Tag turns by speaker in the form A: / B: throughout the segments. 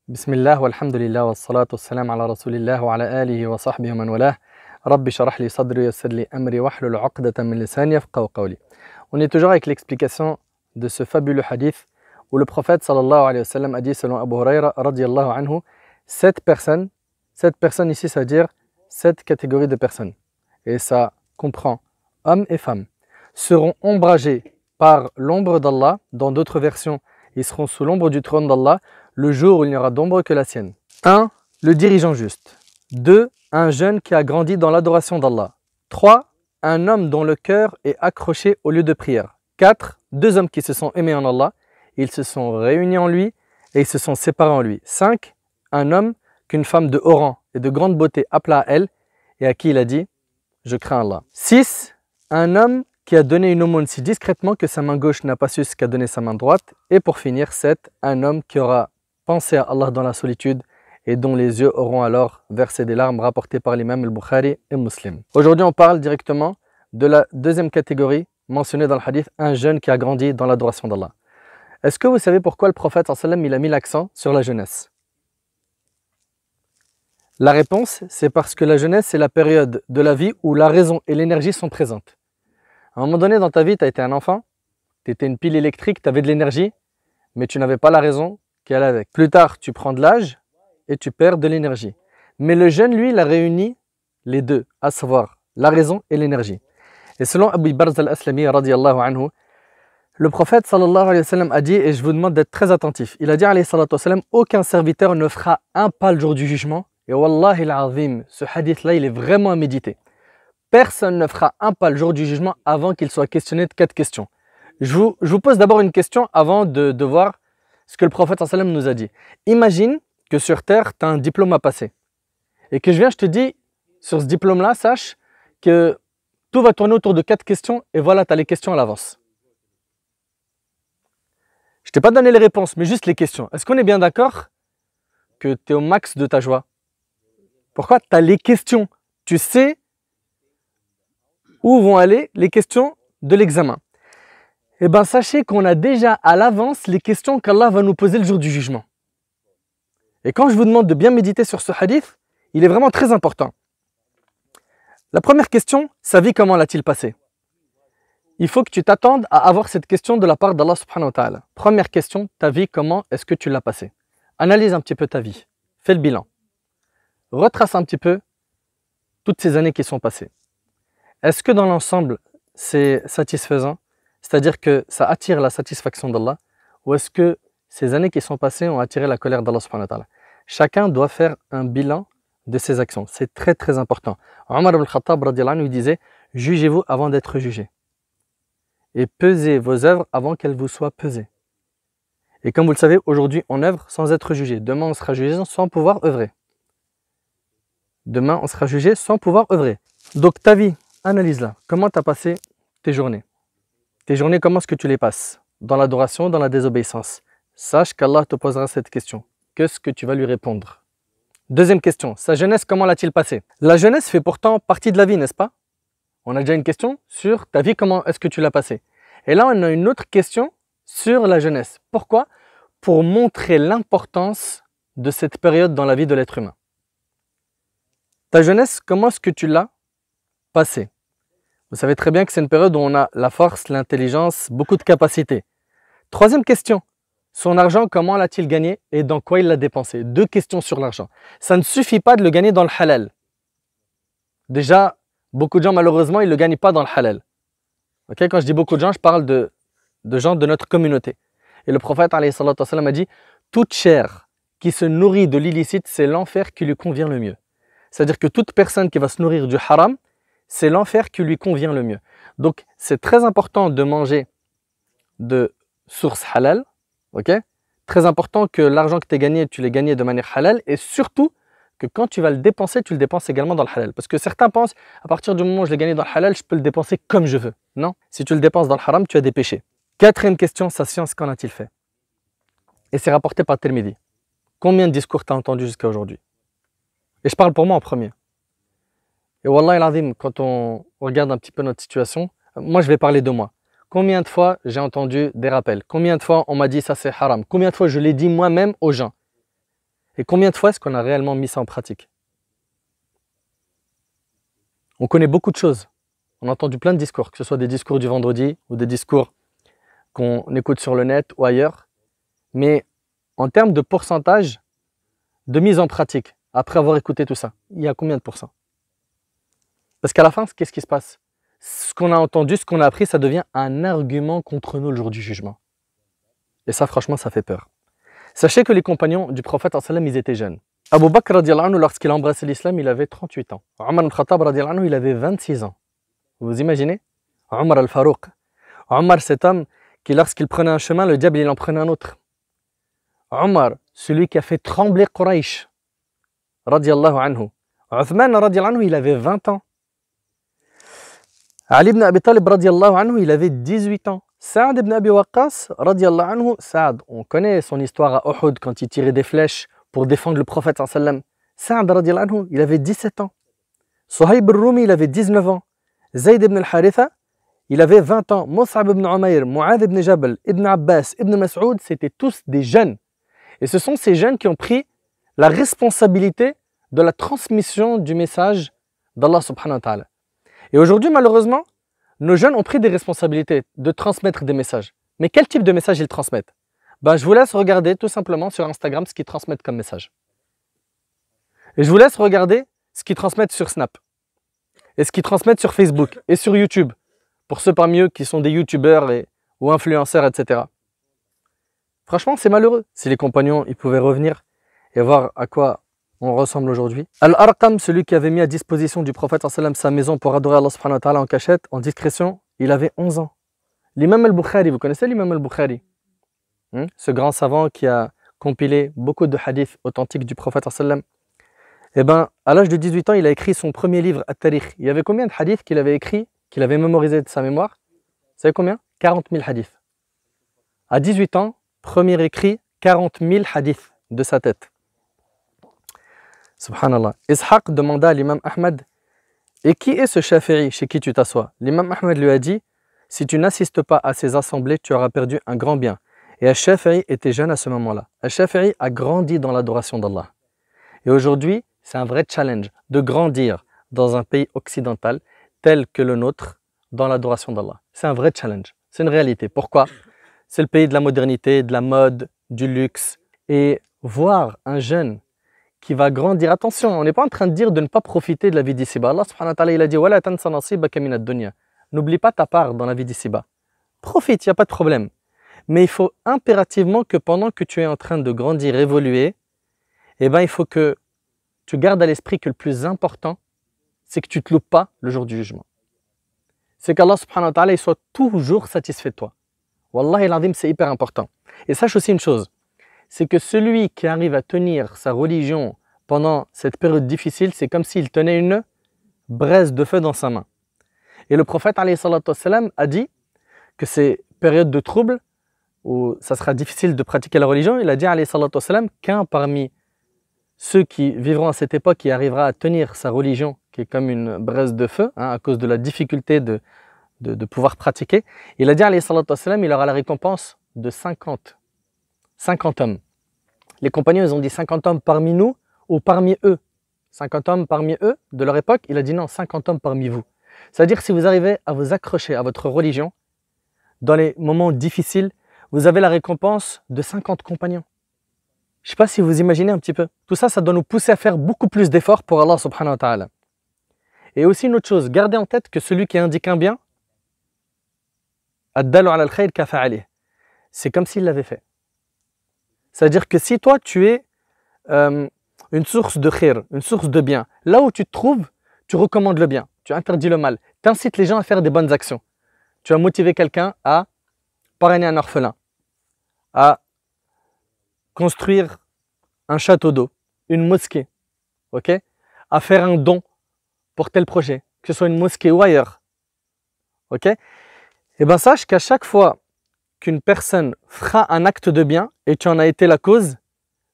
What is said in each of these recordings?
A: بسم الله والحمد لله والصلاة والسلام على رسول الله وعلى آله وصحبه ومن والاه. ربي شرح لي صدري ويسر لي أمري واحلل عقدة من لساني يفقهوا قولي. On est toujours avec l'explication de ce fabuleux hadith où le prophète sallallahu alayhi wa sallam a dit selon Abu Huraira radiyallahu anhu, sept personnes ici ça veut dire sept catégories de personnes et ça comprend hommes et femmes seront ombragés par l'ombre d'Allah. Dans d'autres versions, ils seront sous l'ombre du trône d'Allah le jour où il n'y aura d'ombre que la sienne. 1. Le dirigeant juste. 2. Un jeune qui a grandi dans l'adoration d'Allah. 3. Un homme dont le cœur est accroché au lieu de prière. 4. Deux hommes qui se sont aimés en Allah. Ils se sont réunis en lui et ils se sont séparés en lui. 5. Un homme qu'une femme de haut rang et de grande beauté appela à elle et à qui il a dit « Je crains Allah ». 6. Un homme qui a donné une aumône si discrètement que sa main gauche n'a pas su ce qu'a donné sa main droite. Et pour finir, 7. Un homme qui aura pensé à Allah dans la solitude et dont les yeux auront alors versé des larmes, rapportées par l'imam al-Bukhari et Muslim. Aujourd'hui, on parle directement de la deuxième catégorie mentionnée dans le hadith, un jeune qui a grandi dans l'adoration d'Allah. Est-ce que vous savez pourquoi le prophète sallam il a mis l'accent sur la jeunesse? La réponse, c'est parce que la jeunesse, c'est la période de la vie où la raison et l'énergie sont présentes. À un moment donné dans ta vie, tu as été un enfant, tu étais une pile électrique, tu avais de l'énergie, mais tu n'avais pas la raison qui allait avec. Plus tard, tu prends de l'âge et tu perds de l'énergie. Mais le jeune, lui, il a réuni les deux, à savoir la raison et l'énergie. Et selon Abu Barz al-Aslami, radiyallahu anhu, le prophète sallallahu alayhi wa sallam a dit, et je vous demande d'être très attentif, il a dit alayhi salatu wa sallam, aucun serviteur ne fera un pas le jour du jugement. Et wallahi al-azim, ce hadith-là, il est vraiment à méditer. Personne ne fera un pas le jour du jugement avant qu'il soit questionné de 4 questions. Je vous pose d'abord une question avant de voir ce que le prophète sallallahu alayhi wa sallam nous a dit. Imagine que sur terre, tu as un diplôme à passer. Et que je te dis, sur ce diplôme-là, sache que tout va tourner autour de 4 questions et voilà, tu as les questions à l'avance. Je ne t'ai pas donné les réponses, mais juste les questions. Est-ce qu'on est bien d'accord que tu es au max de ta joie? Pourquoi? Tu as les questions. Tu sais où vont aller les questions de l'examen. Eh bien, sachez qu'on a déjà à l'avance les questions qu'Allah va nous poser le jour du jugement. Et quand je vous demande de bien méditer sur ce hadith, il est vraiment très important. La première question, sa vie, comment l'a-t-il passé? Il faut que tu t'attendes à avoir cette question de la part d'Allah subhanahu wa ta'ala. Première question, ta vie, comment est-ce que tu l'as passée? Analyse un petit peu ta vie. Fais le bilan. Retrace un petit peu toutes ces années qui sont passées. Est-ce que dans l'ensemble, c'est satisfaisant? C'est-à-dire que ça attire la satisfaction d'Allah? Ou est-ce que ces années qui sont passées ont attiré la colère d'Allah subhanahu wa ta'ala? Chacun doit faire un bilan de ses actions. C'est très très important. Omar ibn al-Khattab radiyallahu anhu disait, jugez-vous avant d'être jugé. Et pesez vos œuvres avant qu'elles vous soient pesées. Et comme vous le savez, aujourd'hui on œuvre sans être jugé. Demain on sera jugé sans pouvoir œuvrer. Demain on sera jugé sans pouvoir œuvrer. Donc ta vie, analyse-la. Comment tu as passé tes journées? Tes journées, comment est-ce que tu les passes? Dans l'adoration, dans la désobéissance? Sache qu'Allah te posera cette question. Qu'est-ce que tu vas lui répondre? Deuxième question, sa jeunesse, comment l'a-t-il passée? La jeunesse fait pourtant partie de la vie, n'est-ce pas? On a déjà une question sur ta vie, comment est-ce que tu l'as passée? Et là, on a une autre question sur la jeunesse. Pourquoi? Pour montrer l'importance de cette période dans la vie de l'être humain. Ta jeunesse, comment est-ce que tu l'as passée? Vous savez très bien que c'est une période où on a la force, l'intelligence, beaucoup de capacités. Troisième question, son argent, comment l'a-t-il gagné et dans quoi il l'a dépensé? 2 questions sur l'argent. Ça ne suffit pas de le gagner dans le halal. Déjà, beaucoup de gens, malheureusement, ils ne le gagnent pas dans le halal. Okay? Quand je dis beaucoup de gens, je parle de gens de notre communauté. Et le prophète alayhi salatu wa sallam a dit, toute chair qui se nourrit de l'illicite, c'est l'enfer qui lui convient le mieux. C'est-à-dire que toute personne qui va se nourrir du haram, c'est l'enfer qui lui convient le mieux. Donc, c'est très important de manger de sources halal. Okay? Très important que l'argent que tu as gagné, tu l'aies gagné de manière halal. Et surtout, que quand tu vas le dépenser, tu le dépenses également dans le halal. Parce que certains pensent, à partir du moment où je l'ai gagné dans le halal, je peux le dépenser comme je veux. Non, si tu le dépenses dans le haram, tu as des péchés. Quatrième question, sa science, qu'en a-t-il fait? Et c'est rapporté par Tirmidhi. Combien de discours tu as entendu jusqu'à aujourd'hui? Et je parle pour moi en premier. Et Wallah al-Azim, quand on regarde un petit peu notre situation, moi je vais parler de moi. Combien de fois j'ai entendu des rappels? Combien de fois on m'a dit ça c'est haram? Combien de fois je l'ai dit moi-même aux gens? Et combien de fois est-ce qu'on a réellement mis ça en pratique? On connaît beaucoup de choses. On a entendu plein de discours, que ce soit des discours du vendredi ou des discours qu'on écoute sur le net ou ailleurs. Mais en termes de pourcentage de mise en pratique, après avoir écouté tout ça, il y a combien de pourcents? Parce qu'à la fin, qu'est-ce qui se passe? Ce qu'on a entendu, ce qu'on a appris, ça devient un argument contre nous le jour du jugement. Et ça, franchement, ça fait peur. Sachez que les compagnons du prophète, ils étaient jeunes. Abu Bakr, lorsqu'il a embrassé l'islam, il avait 38 ans. Omar al-Khattab, il avait 26 ans. Vous imaginez? Omar al-Farouq. Omar, cet homme qui, lorsqu'il prenait un chemin, le diable, il en prenait un autre. Omar, celui qui a fait trembler Quraysh, radiallahu anhu. Uthman, radiallahu anhu, il avait 20 ans. Ali ibn Abi Talib, radiallahu anhu, il avait 18 ans. Saad ibn Abi Waqqas, radiallahu anhu, Saad, on connaît son histoire à Uhud quand il tirait des flèches pour défendre le prophète sallam. Saad, radiallahu anhu, il avait 17 ans. Suhayb al-Rumi, il avait 19 ans. Zayd ibn al-Haritha, il avait 20 ans. Mus'ab ibn Umayr, Mu'adh ibn Jabal, Ibn Abbas, Ibn Mas'ud, c'était tous des jeunes. Et ce sont ces jeunes qui ont pris la responsabilité de la transmission du message d'Allah subhanahu wa ta'ala. Et aujourd'hui, malheureusement, nos jeunes ont pris des responsabilités de transmettre des messages. Mais quel type de message ils transmettent? Je vous laisse regarder tout simplement sur Instagram ce qu'ils transmettent comme message. Et je vous laisse regarder ce qu'ils transmettent sur Snap. Et ce qu'ils transmettent sur Facebook et sur YouTube. Pour ceux parmi eux qui sont des youtubeurs ou influenceurs, etc. Franchement, c'est malheureux. Si les compagnons ils pouvaient revenir et voir à quoi on ressemble aujourd'hui. Al-Arqam, celui qui avait mis à disposition du prophète sa maison pour adorer Allah subhanahu wa ta'ala en cachette, en discrétion, il avait 11 ans. L'imam al-Bukhari, vous connaissez l'imam al-Bukhari? Ce grand savant qui a compilé beaucoup de hadiths authentiques du prophète sallam. Eh bien, à l'âge de 18 ans, il a écrit son premier livre, At-Tarikh. Il y avait combien de hadiths qu'il avait écrit, qu'il avait mémorisé de sa mémoire? Vous savez combien? 40 000 hadiths. À 18 ans, premier écrit, 40 000 hadiths de sa tête. Subhanallah. Ishaq demanda à l'imam Ahmad, et qui est ce Shafi'i chez qui tu t'assois? L'imam Ahmad lui a dit, si tu n'assistes pas à ces assemblées, tu auras perdu un grand bien. Et Al-Shafi'i était jeune à ce moment-là. Al-Shafi'i a grandi dans l'adoration d'Allah. Et aujourd'hui, c'est un vrai challenge de grandir dans un pays occidental tel que le nôtre dans l'adoration d'Allah. C'est un vrai challenge. C'est une réalité. Pourquoi? C'est le pays de la modernité, de la mode, du luxe. Et voir un jeune qui va grandir. Attention, on n'est pas en train de dire de ne pas profiter de la vie d'ici-bas. Allah subhanahu wa ta'ala, il a dit « Wala tansa nasibaka min ad-dunya » N'oublie pas ta part dans la vie d'ici-bas. Profite, il n'y a pas de problème. Mais il faut impérativement que pendant que tu es en train de grandir, évoluer, il faut que tu gardes à l'esprit que le plus important, c'est que tu ne te loupes pas le jour du jugement. C'est qu'Allah subhanahu wa ta'ala, il soit toujours satisfait de toi. Wallahi l'azim, c'est hyper important. Et sache aussi une chose, c'est que celui qui arrive à tenir sa religion pendant cette période difficile, c'est comme s'il tenait une braise de feu dans sa main. Et le prophète alayhi salatu wassalam a dit que ces périodes de trouble, où ça sera difficile de pratiquer la religion, il a dit alayhi salatu wassalam qu'un parmi ceux qui vivront à cette époque, qui arrivera à tenir sa religion, qui est comme une braise de feu, à cause de la difficulté de pouvoir pratiquer, il a dit alayhi salatu wassalam, il aura la récompense de 50 hommes. Les compagnons, ils ont dit 50 hommes parmi nous ou parmi eux. 50 hommes parmi eux de leur époque, il a dit non, 50 hommes parmi vous. C'est-à-dire si vous arrivez à vous accrocher à votre religion, dans les moments difficiles, vous avez la récompense de 50 compagnons. Je ne sais pas si vous imaginez un petit peu. Tout ça, ça doit nous pousser à faire beaucoup plus d'efforts pour Allah subhanahu wa ta'ala. Et aussi une autre chose, gardez en tête que celui qui indique un bien, ad-dalu ala al-khayr kafa'alih, c'est comme s'il l'avait fait. C'est-à-dire que si toi, tu es une source de khayr, une source de bien, là où tu te trouves, tu recommandes le bien, tu interdis le mal, tu incites les gens à faire des bonnes actions. Tu as motivé quelqu'un à parrainer un orphelin, à construire un château d'eau, une mosquée, okay, à faire un don pour tel projet, que ce soit une mosquée ou ailleurs. Okay. Et bien sache qu'à chaque fois qu'une personne fera un acte de bien et tu en as été la cause,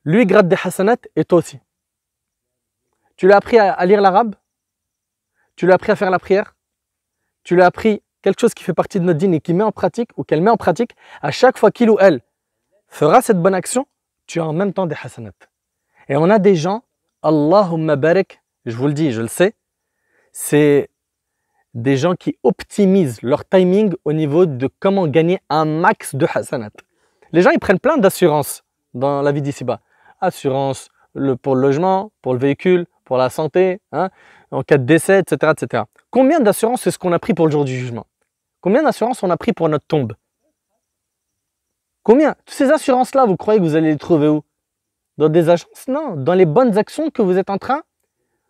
A: lui gratte des hasanat et toi aussi. Tu lui as appris à lire l'arabe, tu lui as appris à faire la prière, tu lui as appris quelque chose qui fait partie de notre dîne et qui met en pratique ou qu'elle met en pratique, à chaque fois qu'il ou elle fera cette bonne action, tu as en même temps des hasanat. Et on a des gens, Allahumma barik, je vous le dis, je le sais, c'est des gens qui optimisent leur timing au niveau de comment gagner un max de hasanat. Les gens, ils prennent plein d'assurances dans la vie d'ici-bas. Assurance pour le logement, pour le véhicule, pour la santé, hein, en cas de décès, etc., etc. Combien d'assurances est-ce qu'on a pris pour le jour du jugement? Combien d'assurances on a pris pour notre tombe? Combien? Toutes ces assurances-là, vous croyez que vous allez les trouver où? Dans des agences? Non, dans les bonnes actions que vous êtes en train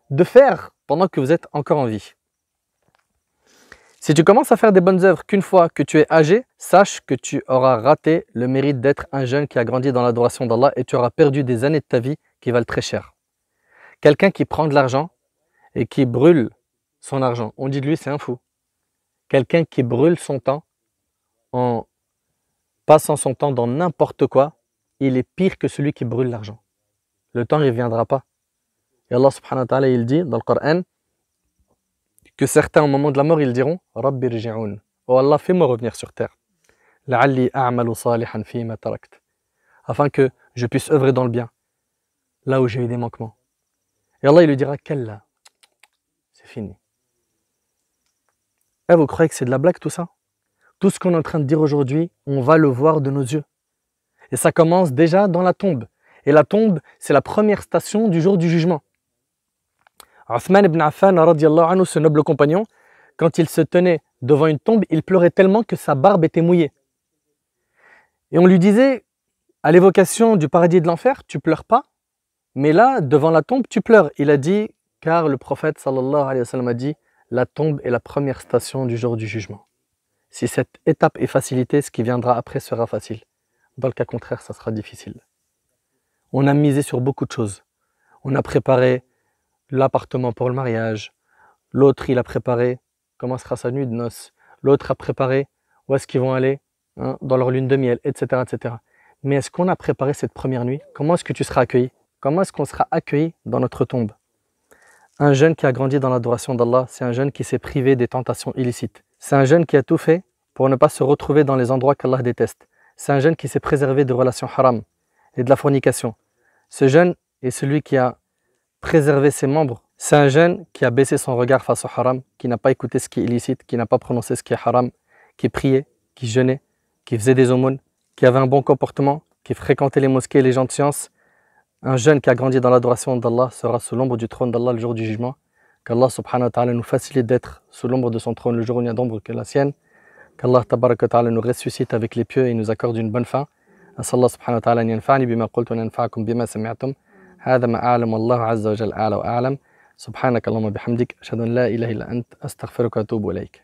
A: de faire pendant que vous êtes encore en vie. Si tu commences à faire des bonnes œuvres qu'une fois que tu es âgé, sache que tu auras raté le mérite d'être un jeune qui a grandi dans l'adoration d'Allah et tu auras perdu des années de ta vie qui valent très cher. Quelqu'un qui prend de l'argent et qui brûle son argent, on dit de lui c'est un fou. Quelqu'un qui brûle son temps en passant son temps dans n'importe quoi, il est pire que celui qui brûle l'argent. Le temps ne reviendra pas. Et Allah subhanahu wa ta'ala il dit dans le Coran que certains au moment de la mort ils diront Rabbi rji'oun. Oh Allah, fais-moi revenir sur terre. La'alli a'malu salihan fima tarakt. Afin que je puisse œuvrer dans le bien, là où j'ai eu des manquements. Et Allah il lui dira Kalla, c'est fini. Eh, vous croyez que c'est de la blague tout ça? Tout ce qu'on est en train de dire aujourd'hui, on va le voir de nos yeux. Et ça commence déjà dans la tombe. Et la tombe, c'est la première station du jour du jugement. Uthman ibn Affan, radiallahu anhu, ce noble compagnon, quand il se tenait devant une tombe, il pleurait tellement que sa barbe était mouillée. Et on lui disait, à l'évocation du paradis et de l'enfer, tu pleures pas, mais là, devant la tombe, tu pleures. Il a dit, car le prophète sallallahu alayhi wa sallam a dit, la tombe est la première station du jour du jugement. Si cette étape est facilitée, ce qui viendra après sera facile. Dans le cas contraire, ça sera difficile. On a misé sur beaucoup de choses. On a préparé l'appartement pour le mariage. L'autre, il a préparé comment sera sa nuit de noces. L'autre a préparé où est-ce qu'ils vont aller dans leur lune de miel, etc., etc. Mais est-ce qu'on a préparé cette première nuit? Comment est-ce que tu seras accueilli? Comment est-ce qu'on sera accueilli dans notre tombe? Un jeune qui a grandi dans l'adoration d'Allah, c'est un jeune qui s'est privé des tentations illicites. C'est un jeune qui a tout fait pour ne pas se retrouver dans les endroits qu'Allah déteste. C'est un jeune qui s'est préservé de relations haram et de la fornication. Ce jeune est celui qui a préservé ses membres. C'est un jeune qui a baissé son regard face au haram, qui n'a pas écouté ce qui est illicite, qui n'a pas prononcé ce qui est haram, qui priait, qui jeûnait, qui faisait des aumônes, qui avait un bon comportement, qui fréquentait les mosquées et les gens de science. Un jeune qui a grandi dans l'adoration d'Allah sera sous l'ombre du trône d'Allah le jour du jugement. Qu'Allah subhanahu wa ta'ala nous facilite d'être sous l'ombre de son trône le jour où il n'y a d'ombre que la sienne. Qu'Allah tabaraka wa ta'ala nous ressuscite avec les pieux et nous accorde une bonne fin. أسأل الله سبحانه وتعالى أن ينفعني بما قلت وننفعكم بما سمعتم هذا ما أعلم والله عز وجل أعلى وأعلم سبحانك اللهم وبحمدك أشهد أن لا إله إلا أنت أستغفرك وأتوب إليك